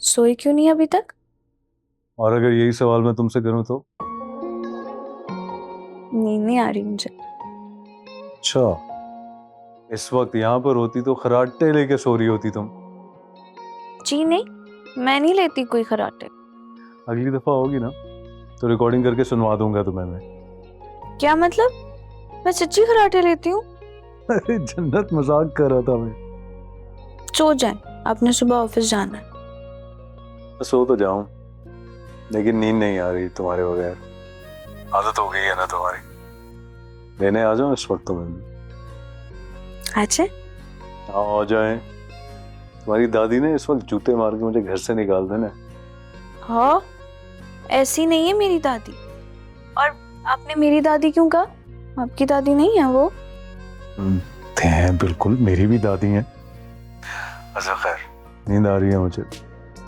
सोई क्यों नहीं अभी तक? और अगर यही सवाल मैं तुमसे करूं तो? नींद नहीं आ रही मुझे। अच्छा, इस वक्त यहाँ पर होती तो खराटे लेके सो रही होती तुम। जी नहीं, मैं नहीं लेती कोई खराटे। अगली दफा होगी ना तो रिकॉर्डिंग करके सुनवा दूंगा तुम्हें मैं। क्या मतलब? मैं सच्ची खराटे लेती हूँ। अरे जन्नत, मजाक कर रहा था मैं। सो जाए, आपने सुबह ऑफिस जाना है। सो तो जाऊं, लेकिन नींद नहीं आ रही तुम्हारे बगैर। आदत हो गई है ना तुम्हारी। लेने आ जाओ इस वक्त तुम्हें। अच्छा, हाँ, आ जाए। तुम्हारी दादी ने इस वक्त जूते मार के मुझे घर से निकाल देना। हाँ, ऐसी नहीं है मेरी दादी। और आपने मेरी दादी क्यों कहा? आपकी दादी नहीं है वो। हैं, बिल्कुल मेरी भी दादी हैं। अच्छा खैर, नींद आ रही है मुझे,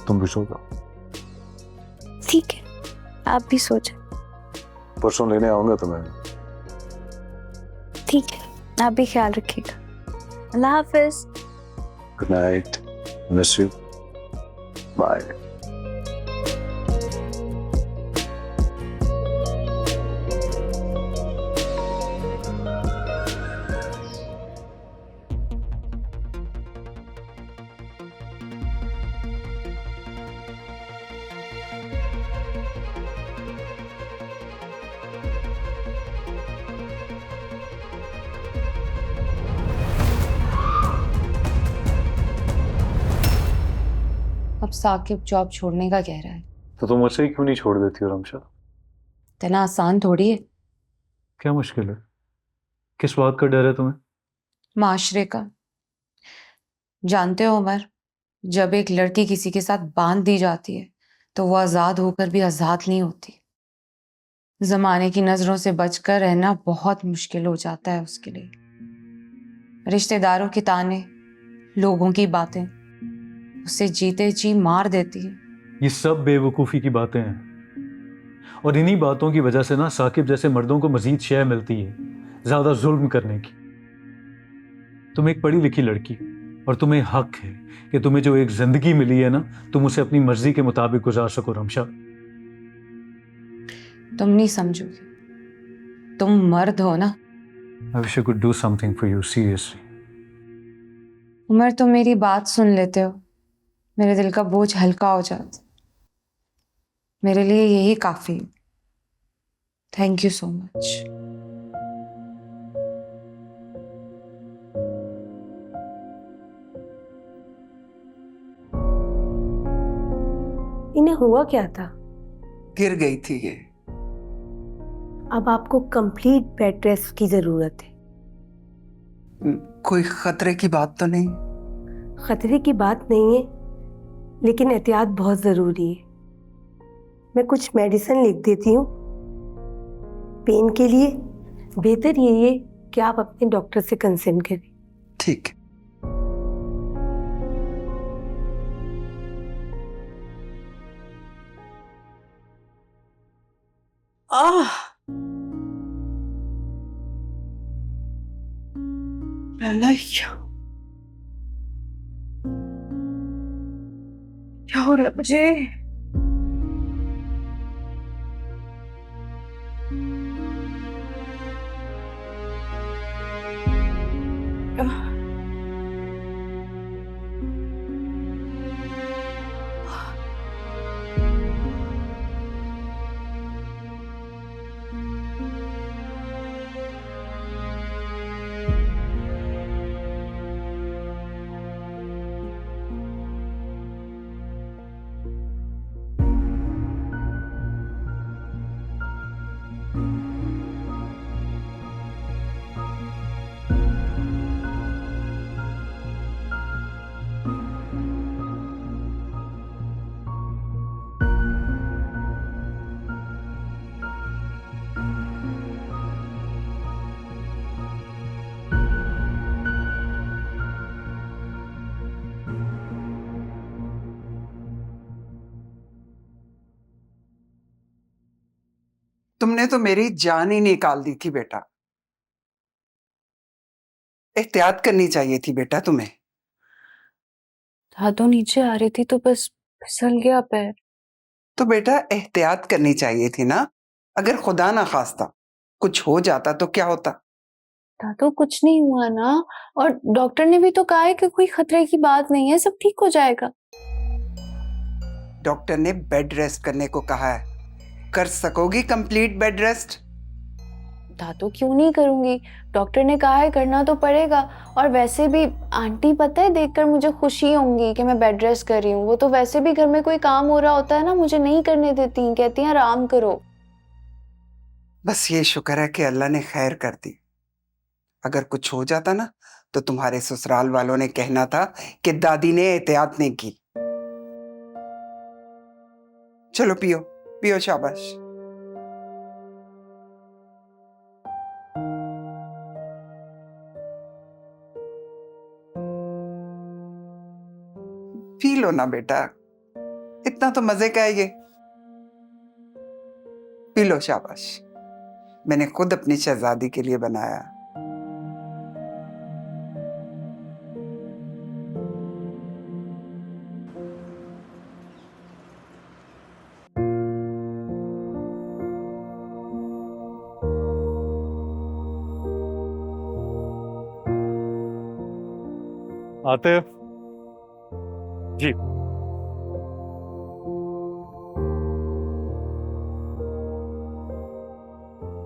तुम भी सो जाओ। ठीक है, आप भी सो जाए। परसों लेने आऊंगा तुम्हें। ठीक है, आप भी ख्याल रखिएगा। अल्लाह हाफिज। Good night, miss you, bye. अब साकिब जॉब छोड़ने का कह रहा है। तो तुम उसे ही क्यों नहीं छोड़ देती हो रमशा? इतना आसान थोड़ी है। क्या मुश्किल है? किस बात का डर है तुम्हें? माशरे का। जानते हो उमर, जब एक लड़की किसी के साथ बांध दी जाती है तो वो आजाद होकर भी आजाद नहीं होती। जमाने की नजरों से बचकर रहना बहुत मुश्किल हो जाता है उसके लिए। रिश्तेदारों के ताने, लोगों की बातें उसे जीते जी मार देती है। ये सब बेवकूफ़ी की बातें हैं, और इन्हीं बातों की वजह से ना साकिब जैसे मर्दों को मजीद शय मिलती है ज्यादा जुल्म करने की। तुम एक पढ़ी लिखी लड़की हो, और तुम्हें हक है कि तुम्हें जो एक जिंदगी मिली है ना, तुम उसे अपनी मर्जी के मुताबिक गुजार सको रमशा। तुम नहीं समझोगे, तुम मर्द हो ना। I wish I could do something for you seriously. Umar, तुम मेरी बात सुन लेते हो, मेरे दिल का बोझ हल्का हो जाता। मेरे लिए यही काफी है। Thank you so much. इन्हें हुआ क्या था? गिर गई थी ये। अब आपको कंप्लीट बेड रेस्ट की जरूरत है। कोई खतरे की बात तो नहीं? खतरे की बात नहीं है, लेकिन एहतियात बहुत जरूरी है। मैं कुछ मेडिसिन लिख देती हूँ पेन के लिए। बेहतर यही है कि आप अपने डॉक्टर से कंसल्ट करें। ठीक है। आह, क्या क्या हो रहा है मुझे? तुमने तो मेरी जान ही निकाल दी थी बेटा। एहतियात करनी चाहिए थी बेटा तुम्हें। दादू नीचे आ रही थी तो बस फिसल गया पैर। तो बेटा एहतियात करनी चाहिए थी ना। अगर खुदा ना खास्ता कुछ हो जाता तो क्या होता। दादू कुछ नहीं हुआ ना, और डॉक्टर ने भी तो कहा है कि कोई खतरे की बात नहीं है, सब ठीक हो जाएगा। डॉक्टर ने बेड रेस्ट करने को कहा है, कर सकोगी कंप्लीट बेड रेस्ट? दादू क्यों नहीं करूंगी, डॉक्टर ने कहा है करना तो पड़ेगा। और वैसे भी आंटी पता है देखकर मुझे खुशी होंगी कि मैं बेड रेस्ट कर रही हूँ। वो तो वैसे भी घर में कोई काम हो रहा होता है ना, मुझे नहीं करने देती, कहती हैं आराम करो। बस ये शुक्र है कि अल्लाह ने खैर कर दी। अगर कुछ हो जाता ना तो तुम्हारे ससुराल वालों ने कहना था कि दादी ने एहतियात नहीं की। चलो पियो पियो, शाबाश। पी लो ना बेटा, इतना तो मजे का है ये। पी लो, शाबाश। मैंने खुद अपनी शहजादी के लिए बनाया। आतिफ जी,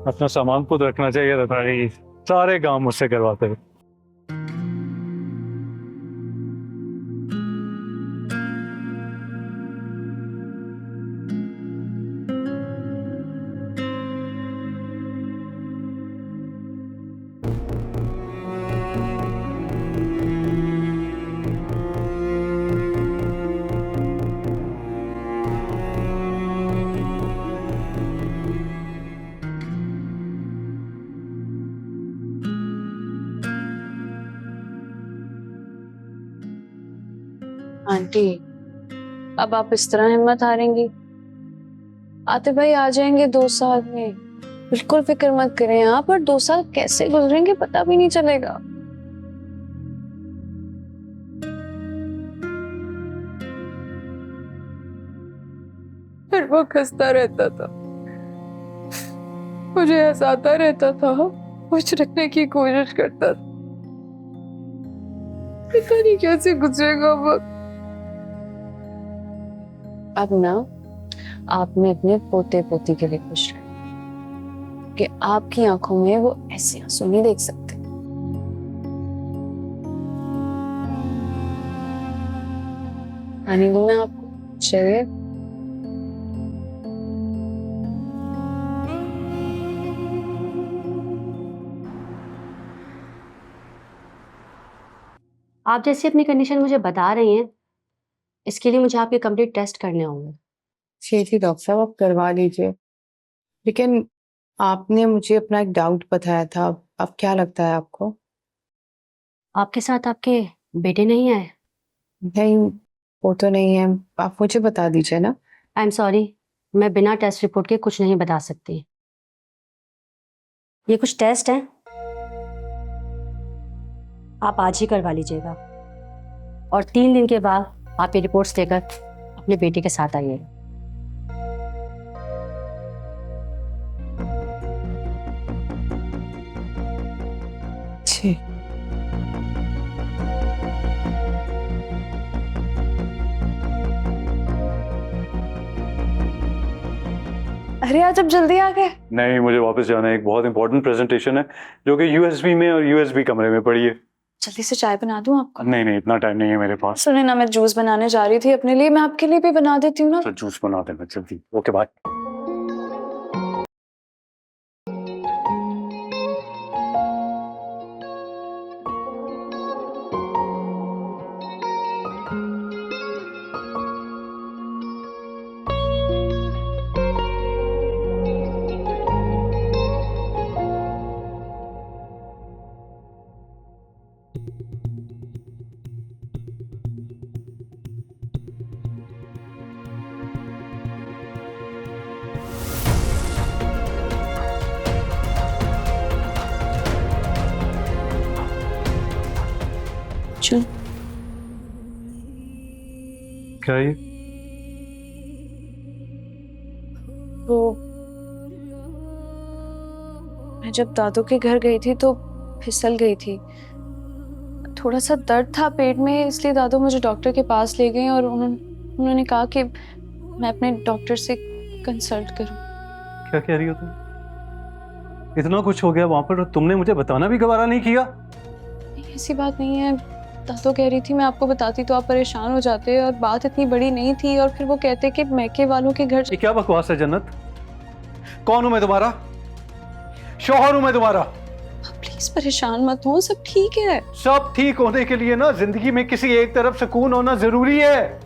अपना सामान खुद रखना चाहिए था भाई, सारे काम मुझसे करवाते हुए। आंटी अब आप इस तरह हिम्मत हारेंगी? आते भाई आ जाएंगे 2 साल में, बिल्कुल फिक्र मत करें आप। और 2 साल कैसे गुजरेंगे पता भी नहीं चलेगा। फिर वो खस्ता रहता था, मुझे हंसाता रहता था, कुछ रखने की कोशिश करता था। पता नहीं कैसे गुजरेगा वक्त। अब ना आपने अपने पोते पोती के लिए खुश रहे कि आपकी आंखों में वो ऐसे आंसू नहीं देख सकते। पानी दूं मैं आपको? चलिए। आप जैसी अपनी कंडीशन मुझे बता रही हैं, इसके लिए मुझे आपके कंप्लीट टेस्ट करने होंगे। जी डॉक्टर साहब आप करवा लीजिए, लेकिन आपने मुझे अपना एक डाउट बताया था। अब क्या लगता है आपको? आपके साथ आपके बेटे नहीं आए? नहीं, वो तो नहीं है। आप मुझे बता दीजिए ना। आई एम सॉरी, मैं बिना टेस्ट रिपोर्ट के कुछ नहीं बता सकती। ये कुछ टेस्ट हैं, आप आज ही करवा लीजिएगा और 3 दिन के बाद आप ये रिपोर्ट्स लेकर अपने बेटे के साथ आइएगा। जी। अरे आज अब जल्दी आ गए। नहीं, मुझे वापस जाना है, एक बहुत इंपॉर्टेंट प्रेजेंटेशन है जो कि यूएसबी में और यूएसबी कमरे में पड़ी है। जल्दी से चाय बना दूं आपको? नहीं नहीं, इतना टाइम नहीं है मेरे पास। सुने ना, मैं जूस बनाने जा रही थी अपने लिए, मैं आपके लिए भी बना देती हूँ ना। तो जूस बना देना जल्दी। Okay bye. चल। क्या ये वो मैं जब दादू के घर गई थी तो फिसल गई थी। थोड़ा सा दर्द था पेट में, इसलिए दादू मुझे डॉक्टर के पास ले गए और उन्होंने कहा कि मैं अपने डॉक्टर से कंसल्ट करूं। क्या कह रही हो तुम? इतना कुछ हो गया वहां पर और तुमने मुझे बताना भी गवारा नहीं किया? नहीं, ऐसी बात नहीं है। दादू कह रही थी मैं आपको बताती तो आप परेशान हो जाते, और बात इतनी बड़ी नहीं थी। और फिर वो कहते कि मैके वालों के घर। ये क्या बकवास है जन्नत? कौन हूं मैं तुम्हारा? शौहर हूं मैं तुम्हारा? प्लीज परेशान मत हो, सब ठीक है। सब ठीक होने के लिए ना जिंदगी में किसी एक तरफ सुकून होना जरूरी है।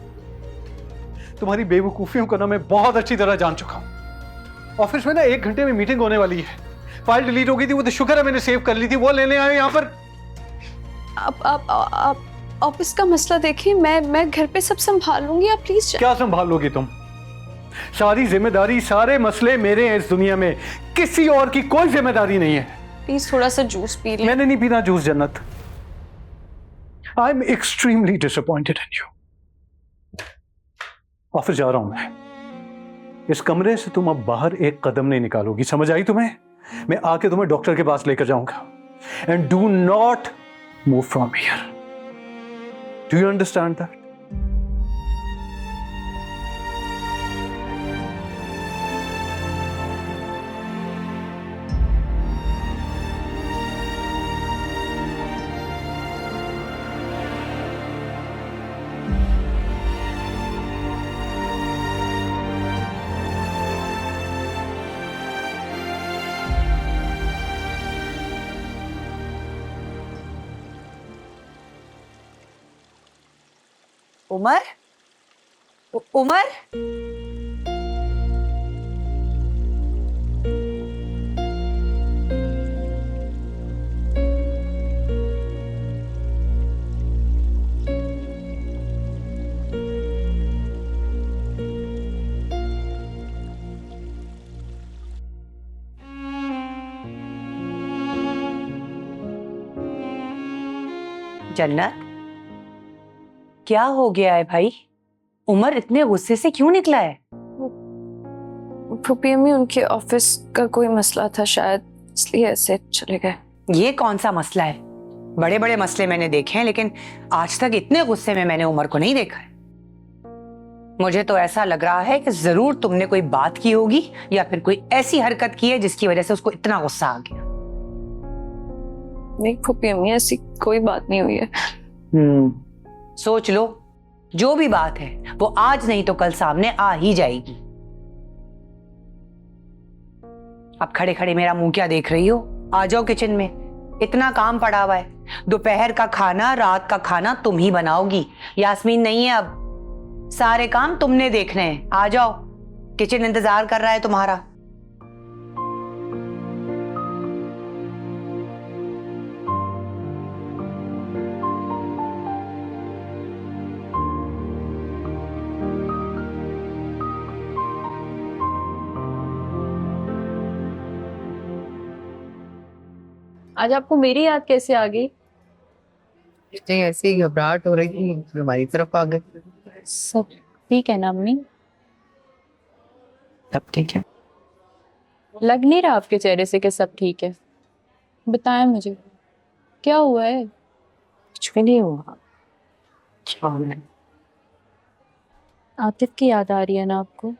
तुम्हारी बेवकूफियों को ना मैं बहुत अच्छी तरह जान चुका हूं। ऑफिस में ना 1 घंटे में मीटिंग होने वाली है। फाइल डिलीट हो गई थी, वो तो शुक्र है मैंने सेव कर ली थी, वो लेने आए यहाँ पर। आप ऑफिस का मसला देखिए, मैं घर पे सब संभाल लूंगी, आप प्लीज। क्या संभाल लोगी तुम? सारी जिम्मेदारी, सारे मसले मेरे हैं इस दुनिया में, किसी और की कोई जिम्मेदारी नहीं है। प्लीज थोड़ा सा जूस पी लें। मैंने नहीं पीना जूस जन्नत। I am extremely disappointed in you. Office जा रहा हूं मैं। इस कमरे से तुम अब बाहर एक कदम नहीं निकालोगी, समझ आई तुम्हें? मैं आके तुम्हें डॉक्टर के पास लेकर जाऊंगा। And do not move from here. Do you understand that? Umar, Umar, Jannat, क्या हो गया है भाई? उमर इतने गुस्से से क्यों निकला है? फूफी अम्मी, उनके ऑफिस का कोई मसला था शायद, इसलिए ऐसे चले गए। ये कौन सा मसला है? बड़े बड़े मसले मैंने देखे हैं, लेकिन आज तक इतने गुस्से में मैंने उमर को नहीं देखा है। मुझे तो ऐसा लग रहा है कि जरूर तुमने कोई बात की होगी या फिर कोई ऐसी हरकत की है जिसकी वजह से उसको इतना गुस्सा आ गया। नहीं फूफी अम्मी, ऐसी कोई बात नहीं हुई है। सोच लो, जो भी बात है वो आज नहीं तो कल सामने आ ही जाएगी। अब खड़े खड़े मेरा मुंह क्या देख रही हो? आ जाओ किचन में, इतना काम पड़ा हुआ है। दोपहर का खाना, रात का खाना तुम ही बनाओगी, यास्मीन नहीं है अब। सारे काम तुमने देखने हैं। आ जाओ, किचन इंतजार कर रहा है तुम्हारा। आज आपको मेरी याद कैसे आ गई? नहीं, ऐसी ही घबराहट हो रही थी, हमारी तरफ आ गए। सब ठीक है ना अम्मी? सब ठीक है। लग नहीं रहा आपके चेहरे से कि सब ठीक है। बताएं मुझे, क्या हुआ है? कुछ भी नहीं हुआ। क्या हो रहा है? आतिफ की याद आ रही है ना आपको?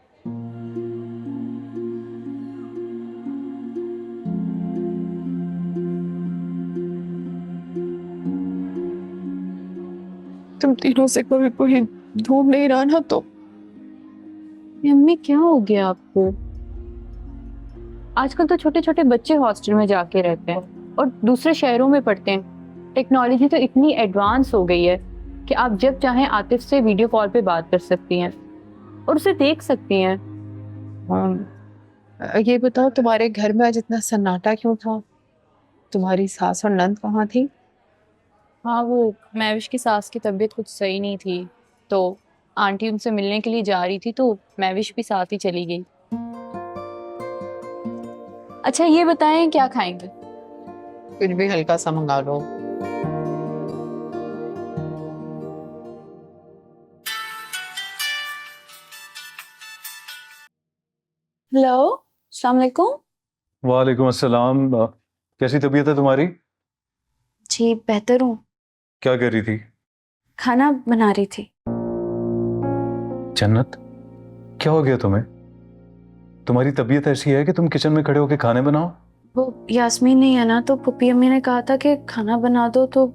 तुम तीनों से कभी कोई ढूंढ नहीं रहा ना तो। अम्मी क्या हो गया आपको? आजकल तो छोटे छोटे बच्चे हॉस्टल में जाके रहते हैं और दूसरे शहरों में पढ़ते हैं। टेक्नोलॉजी तो इतनी एडवांस हो गई है कि आप जब चाहें आतिफ से वीडियो कॉल पे बात कर सकती हैं और उसे देख सकती हैं। ये बताओ, तुम्हारे घर में आज इतना सन्नाटा क्यों था? तुम्हारी सास और नंद कहाँ थी? हाँ, वो महविश की सास की तबीयत कुछ सही नहीं थी, तो आंटी उनसे मिलने के लिए जा रही थी, तो महविश भी साथ ही चली गई। अच्छा ये बताएं, क्या खाएंगे? कुछ भी हल्का सा मंगा लो। हेलो, अस्सलाम वालेकुम। वालेकुम अस्सलाम। कैसी तबीयत है तुम्हारी? जी बेहतर हूँ। क्या कर रही थी? खाना बना रही थी। जन्नत, क्या हो गया तुम्हें? तुम्हारी तबीयत ऐसी है कि तुम किचन में खड़े होकर खाने बनाओ? वो यास्मीन नहीं है ना, तो पुप्पी अम्मी ने कहा था कि खाना बना दो, तो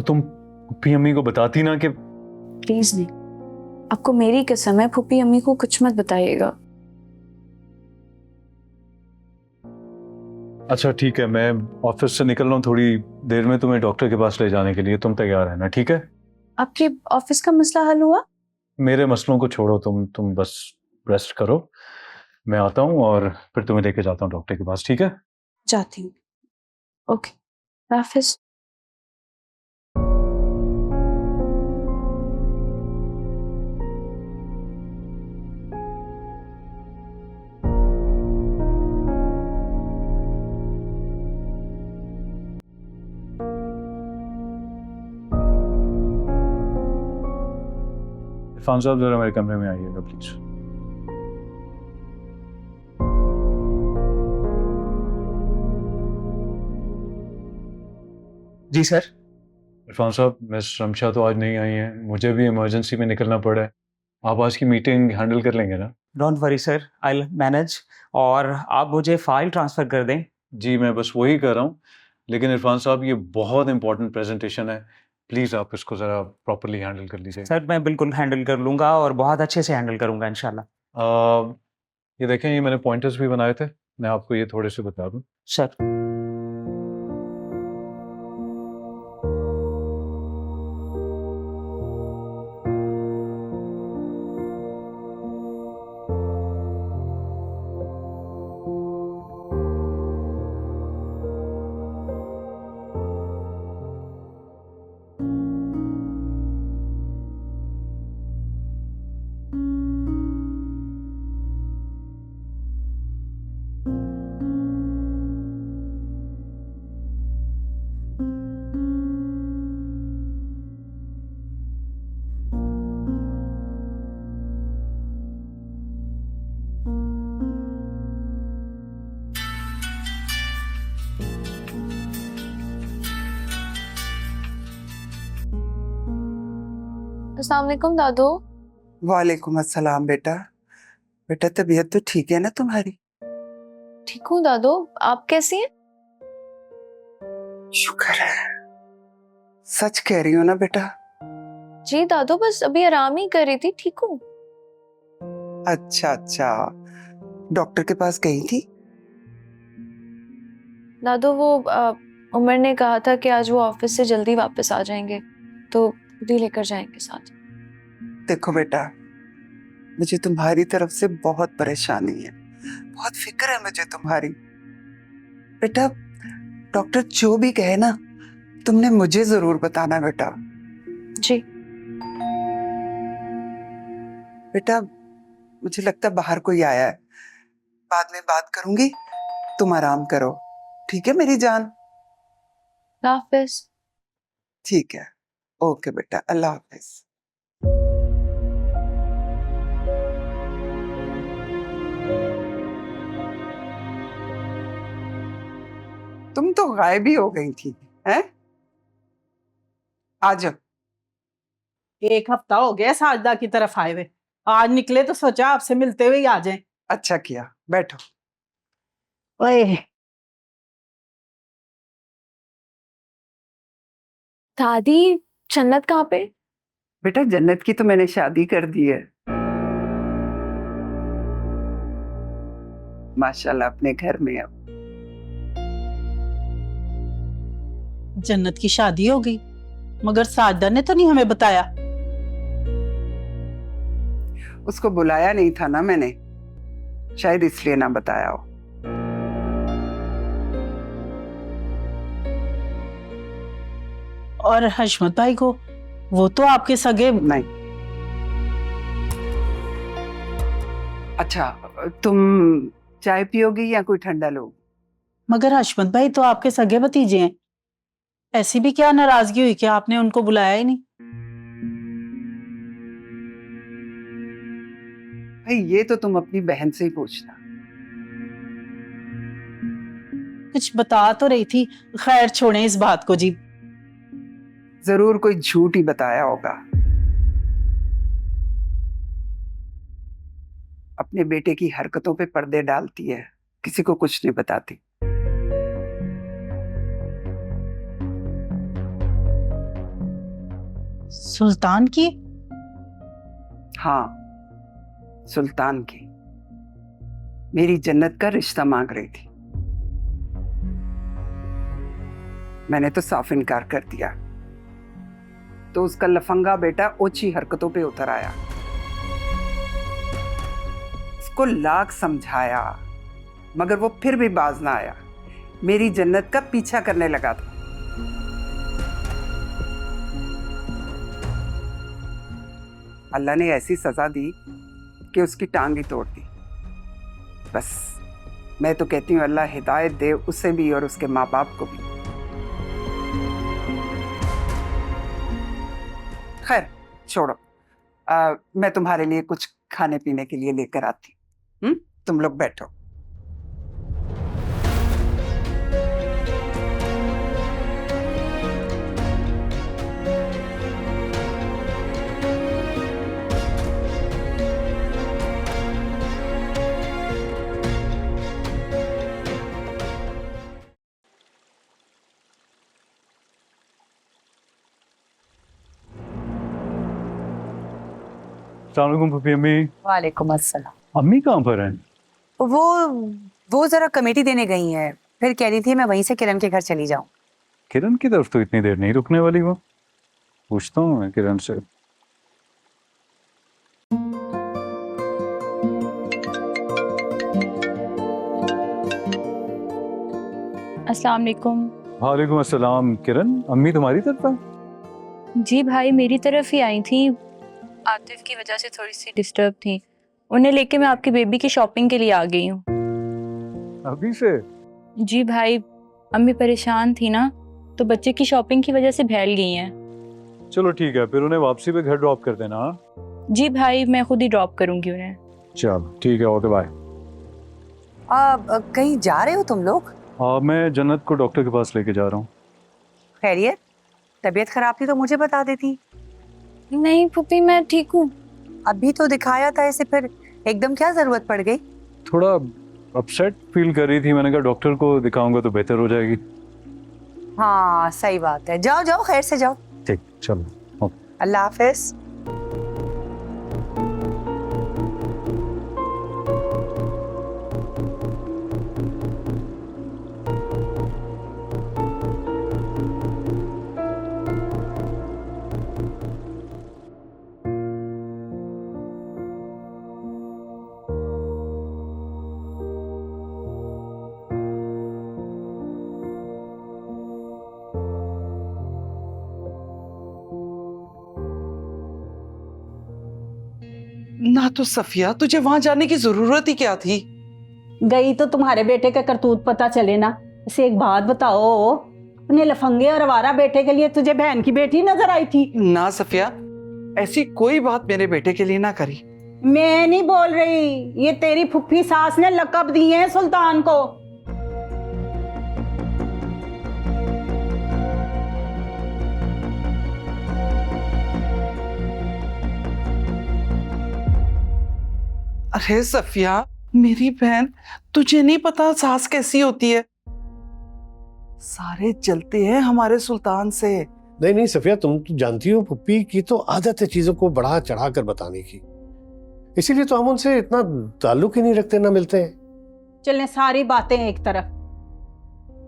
तुम पुप्पी अम्मी को बताती ना कि प्लीज नहीं। आपको मेरी कसम है, पुप्पी अम्मी को कुछ मत बताइएगा। अच्छा ठीक है, मैं ऑफिस से निकल रहा हूँ थोड़ी देर में, तुम्हें डॉक्टर के पास ले जाने के लिए। तुम तैयार रहना, ठीक है? आपके ऑफिस का मसला हल हुआ? मेरे मसलों को छोड़ो, तुम बस रेस्ट करो। मैं आता हूँ और फिर तुम्हें लेके जाता हूँ डॉक्टर के पास, ठीक है? जाती हूँ। ओके, हाफिज। इरफान साहब जरा मेरे कमरे में आइएगा प्लीज। Ji sir. इरफान साहब, मिस शमशा तो आज नहीं आई हैं, मुझे भी इमरजेंसी में निकलना पड़ा है। आप आज की मीटिंग हैंडल कर लेंगे ना? Don't worry sir, I will manage. और आप मुझे फाइल ट्रांसफ़र कर दें। जी मैं बस वही कर रहा हूँ, लेकिन इरफान साहब ये बहुत इंपॉर्टेंट प्रेजेंटेशन है, प्लीज़ आप इसको ज़रा प्रॉपरली हैंडल कर लीजिए। सर मैं बिल्कुल हैंडल कर लूँगा और बहुत अच्छे से हैंडल करूँगा इंशाल्लाह। ये देखें, ये मैंने पॉइंटर्स भी बनाए थे, मैं आपको ये थोड़े से बता दूँ। सर अस्सलाम वालेकुम दादू। वालेकुम अस्सलाम बेटा। बेटा तबीयत तो ठीक है ना तुम्हारी? ठीक हूँ दादू, आप कैसी हैं? शुक्र है। सच कह रही हो ना बेटा? जी दादू, बस अभी आराम ही कर रही थी, ठीक हूँ। अच्छा अच्छा, डॉक्टर के पास गई थी? दादू वो उमर ने कहा था कि आज वो ऑफिस से जल्दी वापस आ जाएंगे, तो खुद ही लेकर जाएंगे साथ। देखो बेटा, मुझे तुम्हारी तरफ से बहुत परेशानी है, बहुत फिक्र है मुझे तुम्हारी। बेटा डॉक्टर जो भी कहे ना, तुमने मुझे जरूर बताना बेटा। जी। बेटा मुझे लगता है बाहर कोई आया है, बाद में बात करूंगी, तुम आराम करो, ठीक है मेरी जान? हाफिज। ठीक है, ओके बेटा, अल्लाह हाफिज। तुम तो गायब ही हो गई थी, हैं? आ जाओ। एक हफ्ता हो गया साजदा की तरफ आए हुए, आज निकले तो सोचा आपसे मिलते हुए ही आ जाएं। अच्छा किया, बैठो। ओए दादी, जन्नत कहाँ पे? बेटा जन्नत की तो मैंने शादी कर दी है, माशाल्लाह अपने घर में। अब जन्नत की शादी हो गई, मगर साजदा ने तो नहीं हमें बताया। उसको बुलाया नहीं था ना मैंने, शायद इसलिए ना बताया हो। और हशमत भाई को, वो तो आपके सगे नहीं। अच्छा तुम चाय पियोगी या कोई ठंडा लोगी? मगर हशमत भाई तो आपके सगे भतीजे हैं, ऐसी भी क्या नाराजगी हुई कि आपने उनको बुलाया ही नहीं? भाई ये तो तुम अपनी बहन से ही पूछना। कुछ बता तो रही थी। खैर छोड़ें इस बात को जी। जरूर कोई झूठ ही बताया होगा। अपने बेटे की हरकतों पे पर्दे डालती है, किसी को कुछ नहीं बताती। सुल्तान की? हाँ, सुल्तान की। मेरी जन्नत का रिश्ता मांग रही थी। मैंने तो साफ इनकार कर दिया, तो उसका लफंगा बेटा ओछी हरकतों पे उतर आया। उसको लाख समझाया मगर वो फिर भी बाज ना आया। मेरी जन्नत का पीछा करने लगा था। अल्लाह ने ऐसी सजा दी कि उसकी टांग ही तोड़ दी। बस मैं तो कहती हूँ अल्लाह हिदायत दे उसे भी और उसके माँ बाप को भी। खैर छोड़ो, मैं तुम्हारे लिए कुछ खाने पीने के लिए लेकर आती हूँ। तुम लोग बैठो। अस्सलाम वालेकुम फूफी अम्मी। वालेकुम अस्सलाम। अम्मी कहाँ पर हैं? वो जरा कमेटी देने गई है, फिर कह रही थी मैं वहीं से किरण के घर चली जाऊं। किरण की तरफ तो इतनी देर नहीं रुकने वाली वो। पूछता हूँ मैं किरण से। अस्सलाम वालेकुम। वालेकुम अस्सलाम। किरण, अम्मी तुम्हारी तरफ है? जी भाई, मेरी तरफ ही आई थी। आतिफ की वजह से थोड़ी सी डिस्टर्ब थी, उन्हें लेके मैं आपकी बेबी की शॉपिंग के लिए आ गई हूँ। अभी से? जी भाई, अम्मी परेशान थी ना, तो बच्चे की शॉपिंग की वजह से फैल गई हैं। चलो ठीक है, फिर उन्हें वापसी पे घर ड्रॉप कर देना। हाँ? जी भाई, मैं खुद ही ड्रॉप करूंगी उन्हें। चलो ठीक है, ओके बाय। कहीं जा रहे हो तुम लोग? हाँ, मैं जन्नत को डॉक्टर के पास लेके जा रहा हूँ। खैरियत? तबीयत खराब थी तो मुझे बता देती। नहीं फूफी, मैं ठीक हूँ। अभी तो दिखाया था ऐसे, फिर एकदम क्या जरूरत पड़ गई? थोड़ा अपसेट फील कर रही थी, मैंने कहा डॉक्टर को दिखाऊंगा तो बेहतर हो जाएगी। हाँ सही बात है, जाओ जाओ, खैर से जाओ। ठीक, चलो। अल्लाह हाफिज। ना तो सफिया, तुझे वहां जाने की जरूरत ही क्या थी? गई तो तुम्हारे बेटे का करतूत पता चले ना। इसे एक बात बताओ, अपने लफंगे और आवारा बेटे के लिए तुझे बहन की बेटी नजर आई थी? ना सफिया, ऐसी कोई बात मेरे बेटे के लिए ना करी। मैं नहीं बोल रही, ये तेरी फुफ्फी सास ने लकब दिए हैं सुल्तान को। अरे सफिया मेरी बहन, तुझे नहीं पता सास कैसी होती है? सारे जलते हैं हमारे सुल्तान से। नहीं नहीं सफिया, तुम तो जानती हो पुप्पी की तो आदत है चीजों को बढ़ा चढ़ा कर बताने की, इसीलिए तो हम उनसे इतना ताल्लुक ही नहीं रखते, ना मिलते हैं। चलें सारी बातें एक तरफ।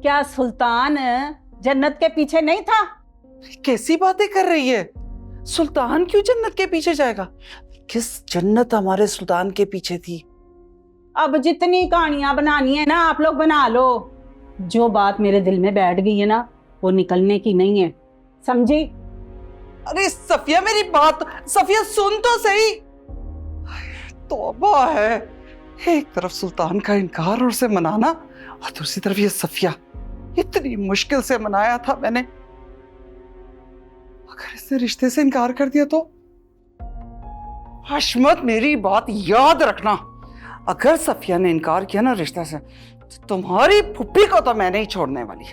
क्या सुल्तान जन्नत के पीछे नहीं था? कैसी बातें कर रही है? सुल्तान क्यों जन्नत के पीछे जाएगा? किस जन्नत हमारे सुल्तान के पीछे थी? अब जितनी कहानियां बनानी है ना आप लोग बना लो। जो बात मेरे दिल में बैठ गई है ना, वो निकलने की नहीं है, समझी? अरे सफिया मेरी बात, सफिया सुन तो सही। तौबा है, एक तरफ सुल्तान का इनकार और उसे मनाना, और दूसरी तरफ ये सफिया। इतनी मुश्किल से मनाया था मैंने, अगर इसने रिश्ते से इनकार कर दिया तो हशमत, मेरी बात याद रखना, अगर सफिया ने इनकार किया ना रिश्ते से, तो तुम्हारी फुप्पी को तो मैं नहीं छोड़ने वाली।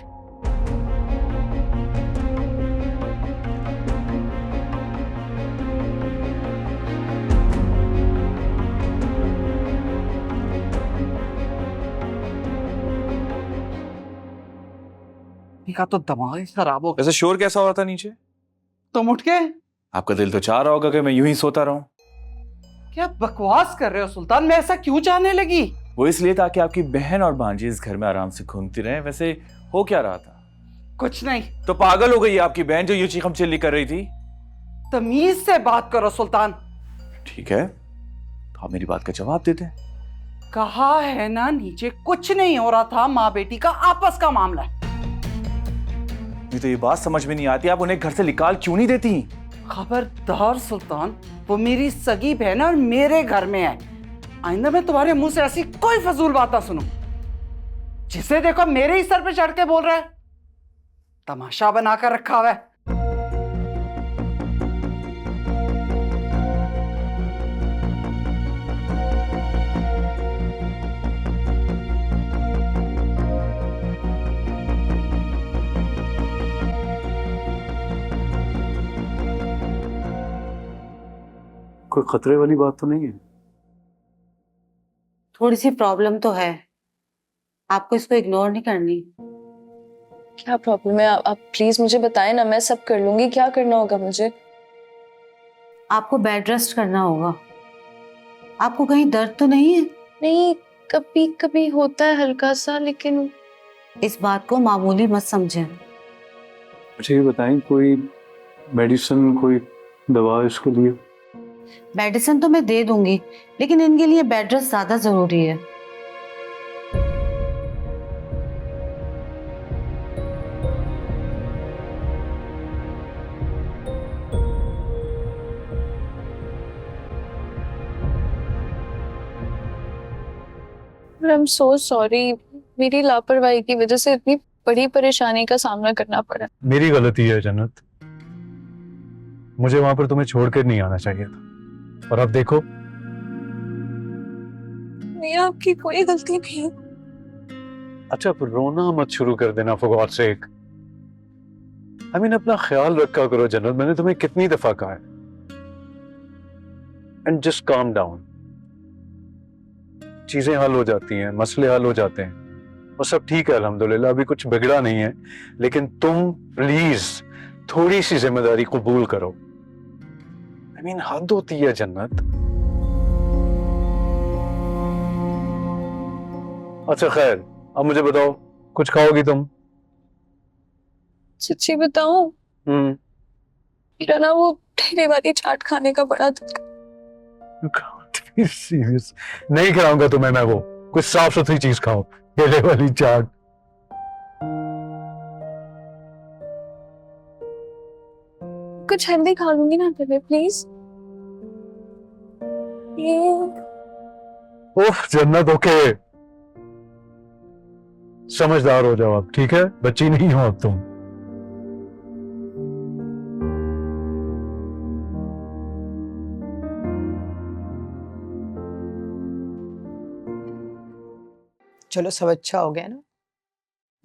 का तो दिमाग ही खराब हो गया। वैसे शोर कैसा हो रहा था नीचे? तुम उठ के आपका दिल तो चाह रहा होगा कि मैं यूं ही सोता रहूं। क्या बकवास कर रहे हो सुल्तान? मैं ऐसा क्यों चाहने लगी? वो इसलिए ताकि आपकी बहन और भांजी इस घर में आराम से घूमती रहे। वैसे हो क्या रहा था? कुछ नहीं। तो पागल हो गई है आपकी बहन जो यूं चीखम चिल्ली कर रही थी? तमीज से बात करो सुल्तान। ठीक है, तो आप मेरी बात का जवाब देते हैं। कहा है ना नीचे कुछ नहीं हो रहा था, माँ बेटी का आपस का मामला है। मुझे तो ये बात समझ में नहीं आती, आप उन्हें घर से निकाल क्यों नहीं देती? खबरदार सुल्तान, वो मेरी सगी बहन और मेरे घर में है। आइंदा मैं तुम्हारे मुंह से ऐसी कोई फजूल बात ना सुनूं। जिसे देखो मेरे ही सर पे चढ़ के बोल रहा है। तमाशा बनाकर रखा हुआ है। कोई खतरे वाली बात तो नहीं है? थोड़ी सी प्रॉब्लम तो है, आपको इसको इग्नोर नहीं करनी। क्या प्रॉब्लम है? आप प्लीज मुझे बताएं ना, मैं सब कर लूंगी। क्या करना होगा मुझे? आपको बेड रेस्ट करना होगा। आपको कहीं दर्द तो नहीं है? नहीं, कभी कभी होता है हल्का सा, लेकिन इस बात को मामूली मत समझें। मुझे ये बताएं, कोई मेडिसिन, कोई दवा इसके लिए? मेडिसिन तो मैं दे दूंगी, लेकिन इनके लिए बेड रेस्ट ज्यादा जरूरी है। आई एम सो सॉरी, मेरी लापरवाही की वजह से इतनी बड़ी परेशानी का सामना करना पड़ा। मेरी गलती है जन्नत, मुझे वहां पर तुम्हें छोड़कर नहीं आना चाहिए था, और अब देखो। नहीं, आपकी कोई गलती नहीं। अच्छा, अब रोना मत शुरू कर देना for God sake. I mean, अपना ख्याल रखा करो जन्नत, मैंने तुम्हें कितनी दफा कहा है। एंड जस्ट काम डाउन, चीजें हल हो जाती हैं, मसले हल हो जाते हैं, और सब ठीक है अल्हम्दुलिल्लाह, अभी कुछ बिगड़ा नहीं है। लेकिन तुम प्लीज थोड़ी सी जिम्मेदारी कबूल करो। आई मीन, हद होती है जन्नत। अच्छा खैर, अब मुझे बताओ, कुछ खाओगी तुम? सच्ची बताऊं, मेरा ना वो ठेले वाली चाट खाने का बड़ा दिल। सीरियस? नहीं खिलाऊंगा तुम्हें मैं वो, कुछ साफ सुथरी चीज खाओ। ठेले वाली चाट? कुछ हेल्दी खा लूंगी ना पहले, प्लीज। ये उफ जन्नत, ओके, समझदार हो जाओ अब, ठीक है? बच्ची नहीं हो अब तुम। चलो, सब अच्छा हो गया ना?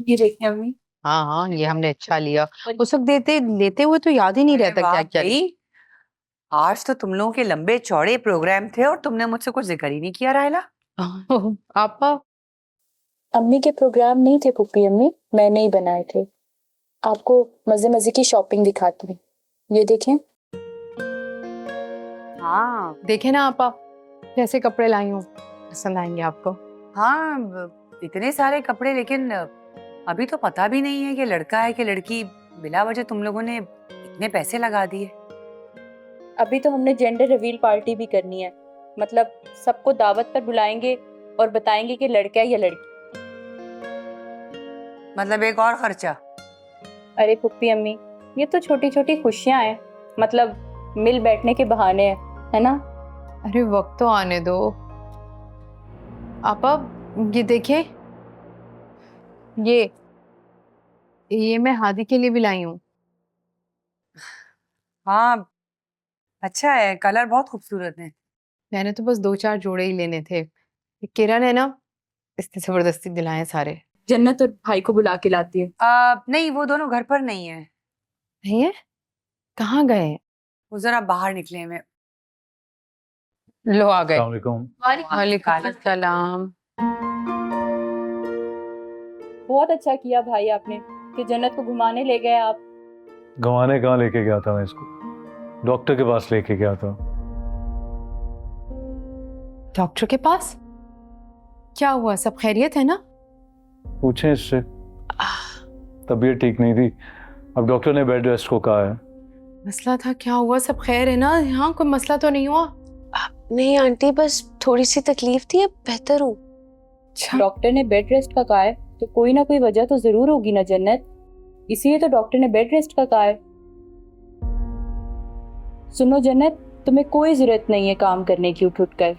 ये देखिए अम्मी। हाँ हाँ, ये हमने अच्छा लिया। उस वक्त लेते हुए तो याद ही नहीं रहता क्या क्या लिया। आज तो तुम लोगों के लंबे चौड़े प्रोग्राम थे और तुमने मुझसे कुछ जिक्र ही नहीं किया रायला। आपा, अम्मी के प्रोग्राम नहीं थे पुप्पी अम्मी, मैंने ही बनाए थे। आपको मजे मजे की शॉपिंग दिखाती हूँ, ये देखें। हाँ देखे ना आपा, कैसे कपड़े लाई हूँ, पसंद आएंगे आपको। हाँ, इतने सारे कपड़े, लेकिन अभी तो पता भी नहीं है कि लड़का है कि लड़की। बिला वजह तुम लोगों ने इतने पैसे लगा दिए। अभी तो हमने जेंडर रिवील पार्टी भी करनी है, मतलब सबको दावत पर बुलाएंगे और बताएंगे कि लड़का है या लड़की। मतलब एक और खर्चा। अरे पुप्पी अम्मी, ये तो छोटी छोटी खुशियां हैं, मतलब मिल बैठने के बहाने हैं, है ना? अरे वक्त तो आने दो। आपा ये देखिए, ये मैं हादी के लिए भी लाई हूँ। हाँ अच्छा है, कलर बहुत खूबसूरत है। मैंने तो बस 2-4 जोड़े ही लेने थे। ये किरण है ना, इसने जबरदस्ती दिलाए सारे। जन्नत और भाई को बुला के लाती है। नहीं, वो दोनों घर पर नहीं है। नहीं है? कहाँ गए? वो जरा बाहर निकले हैं। मैं लो आ गए। अस्सलाम वालेकुम। वालेकुम अस्सलाम। बहुत अच्छा किया भाई आपने कि जन्नत को घुमाने ले गए आप। गंवाने कहाँ लेके गया था मैं इसको? डॉक्टर के पास लेके गया था। डॉक्टर के पास? क्या हुआ, सब खैरियत है ना? पूछें इससे। तबीयत ठीक नहीं थी, अब डॉक्टर ने बेड रेस्ट को कहा है। मसला था, क्या हुआ? सब खैर है ना? यहाँ कोई मसला तो नहीं हुआ? नहीं आंटी, बस थोड़ी सी तकलीफ थी, अब बेहतर हूँ। डॉक्टर ने बेड रेस्ट का कहा है तो कोई ना कोई वजह तो जरूर होगी ना जन्नत, इसीलिए तो डॉक्टर ने बेड रेस्ट का कहा है। सुनो जन्नत, तुम्हें कोई जरूरत नहीं है काम करने की उठ कर,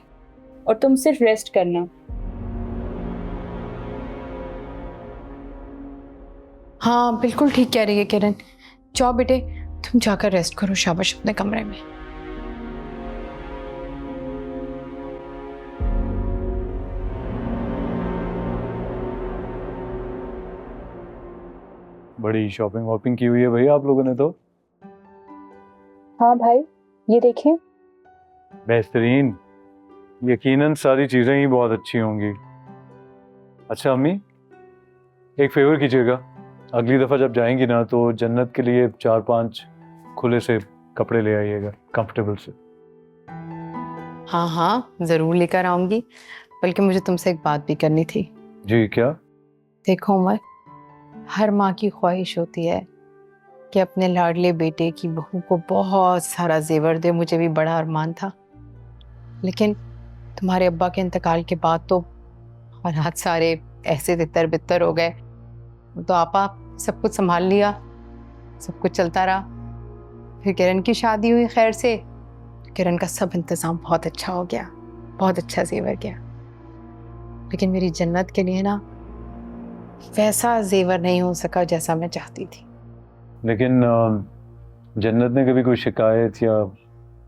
और तुम सिर्फ रेस्ट करना। हाँ बिल्कुल ठीक कह रही है किरण। जाओ बेटे, तुम जाकर रेस्ट करो शाबाश अपने कमरे में। बड़ी शॉपिंग वॉपिंग की हुई है भैया आप लोगों ने तो। हाँ भाई, ये देखें। बेहतरीन, यकीनन सारी चीजें ही बहुत अच्छी होंगी। अच्छा अम्मी, एक फेवर कीजिएगा, अगली दफा जब जाएंगी ना तो जन्नत के लिए 4-5 खुले से कपड़े ले आइएगा, कंफर्टेबल से। हाँ हाँ जरूर लेकर आऊंगी, बल्कि मुझे तुमसे एक बात भी करनी थी। जी क्या? देखो उमर, हर माँ की ख्वाहिश होती है कि अपने लाडले बेटे की बहू को बहुत सारा जेवर दे। मुझे भी बड़ा अरमान था, लेकिन तुम्हारे अब्बा के इंतकाल के बाद तो हालात सारे ऐसे तितर बितर हो गए। तो आपा सब कुछ संभाल लिया, सब कुछ चलता रहा। फिर किरण की शादी हुई खैर से, किरण का सब इंतज़ाम बहुत अच्छा हो गया, बहुत अच्छा जेवर गया। लेकिन मेरी जन्नत के लिए ना वैसा जेवर नहीं हो सका जैसा मैं चाहती थी। लेकिन जन्नत ने कभी कोई शिकायत या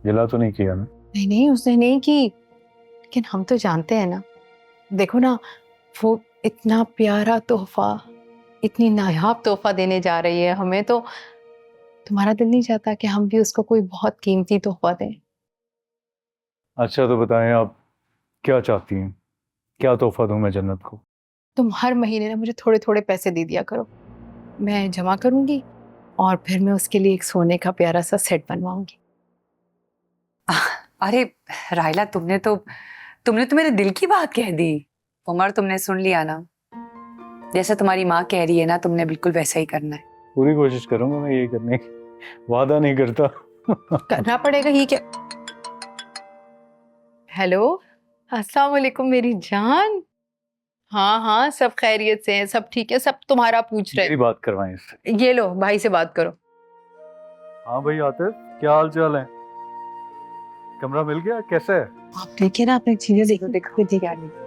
गिला तो नहीं किया ना? नहीं नहीं, उसने नहीं की, लेकिन हम तो जानते हैं ना। देखो ना, वो इतना प्यारा तोहफा, इतनी नायाब तोहफा देने जा रही है हमें, तो तुम्हारा दिल नहीं चाहता कि हम भी उसको कोई बहुत कीमती तोहफा दें? अच्छा तो बताएं आप क्या चाहती हैं, क्या तोहफा दूं मैं जन्नत को? तुम हर महीने ना मुझे थोड़े थोड़े पैसे दे दिया करो, मैं जमा करूंगी और फिर मैं उसके लिए एक सोने का प्यारा सा सेट बनवाऊंगी। अरे रायला, तुमने तो मेरे दिल की बात कह दी। उमर, तुमने सुन लिया ना, जैसे तुम्हारी माँ कह रही है ना, तुमने बिल्कुल वैसा ही करना है। पूरी कोशिश करूंगा मैं ये करने की, वादा नहीं करता। करना पड़ेगा ही क्या। हेलो, अस्सलाम वालेकुम मेरी जान। हाँ हाँ सब खैरियत से हैं, सब ठीक है, सब तुम्हारा पूछ रहे मेरी बात करवाएं इससे। हैं। ये लो भाई से बात करो। हाँ भाई आतिफ, क्या हाल चाल है? कमरा मिल गया? कैसा है? आप देखिए ना, अपनी चीजें देखो, देखो ठीक है।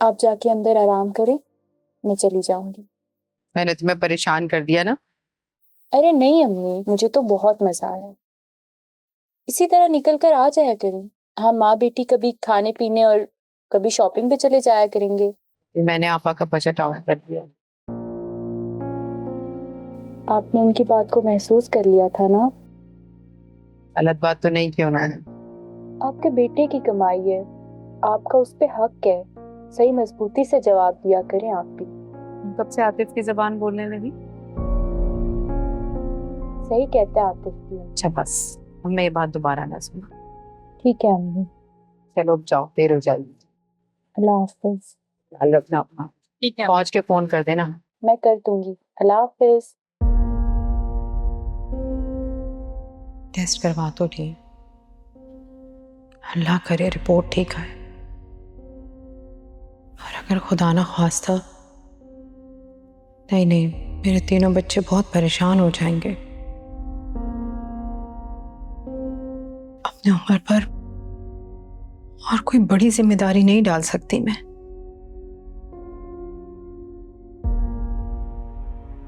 आप जाके अंदर आराम करें, मैं चली जाऊंगी। मैंने तुम्हें परेशान कर दिया ना? अरे नहीं अम्मी, मुझे तो बहुत मजा आया। इसी तरह निकल कर आ जाया करें। हम माँ बेटी कभी खाने पीने और कभी शॉपिंग पे चले जाया करेंगे। मैंने आपा का बजट आउट कर दिया। आपने उनकी बात को महसूस कर लिया था ना? गलत बात तो नहीं की उन्होंने। आपके बेटे की कमाई है, आपका उस पे हक है। सही मजबूती से जवाब दिया करें आप भी। कब से आतिफ की जबान बोलने लगी? सही कहते हैं आतिफ भी। अच्छा बस, मैं ये बात दोबारा ना सुना। ठीक है अम्मी, चलो अब जाओ, देर हो जाएगी। अल्लाह हाफिज। ख्याल रखना अपना। ठीक है, पहुंच के फोन कर देना। मैं कर दूंगी। अल्लाह हाफिज। टेस्ट करवा तो लिए, अल्लाह करे रिपोर्ट ठीक आए। और अगर खुदा ना ख्वास्ता, नहीं नहीं, मेरे तीनों बच्चे बहुत परेशान हो जाएंगे। अपने उम्र पर और कोई बड़ी जिम्मेदारी नहीं डाल सकती मैं।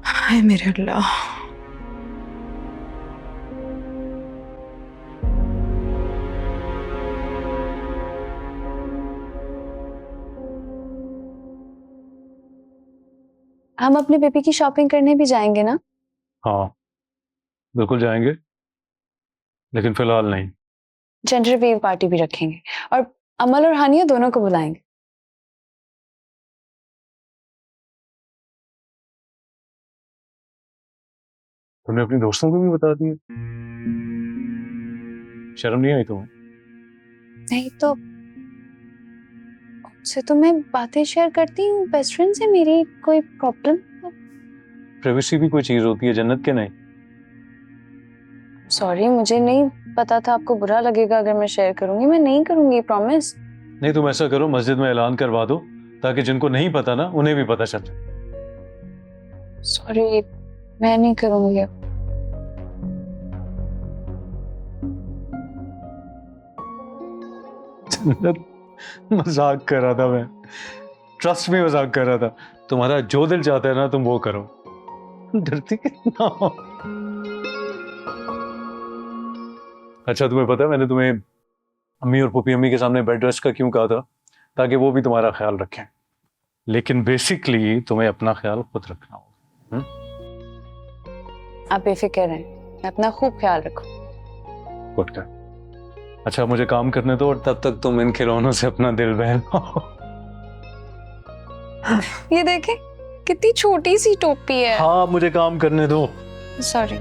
हाय मेरे अल्लाह। हम अपने बेबी की शॉपिंग करने भी जाएंगे ना? हाँ बिल्कुल जाएंगे, लेकिन फिलहाल नहीं। जेंडर रिवील पार्टी भी रखेंगे और अमल और हानिया दोनों को बुलाएंगे। तुमने अपने दोस्तों को भी बता दिया? शर्म नहीं आई तुम्हें? नहीं तो उनसे तो मैं बातें शेयर करती हूँ, बेस्ट फ्रेंड से, मेरी कोई प्रॉब्लम? प्राइवेसी भी कोई चीज होती है जन्नत के, नहीं? सॉरी, मुझे नहीं पता था आपको बुरा लगेगा अगर मैं शेयर करूंगी। मैं नहीं करूंगी, प्रॉमिस। नहीं तुम ऐसा करो, मस्जिद में ऐलान करवा दो ताकि जिनको नहीं पता ना उन्हें भी पता चल जाए। सॉरी, मैं नहीं करूंगी। जन्नत, मजाक कर रहा था मैं, ट्रस्ट में मजाक कर रहा था। तुम्हारा जो दिल चाहता है ना तुम वो करो, डरती कितना हो। अच्छा तुम्हें पता है मैंने तुम्हें अम्मी और पुप्पी अम्मी के सामने बेड रेस्ट का क्यों कहा था? ताकि वो भी तुम्हारा ख्याल रखें, लेकिन बेसिकली तुम्हें अपना ख्याल खुद रखना होगा। आप बेफिक्र रहें, मैं अपना खूब ख्याल रखूं। गुड का। अच्छा मुझे काम करने दो और तब तक तुम इन खिलौनों से अपना दिल बहलाओ। ये देखें कितनी छोटी सी टोपी है। हाँ मुझे काम करने दो। सॉरी।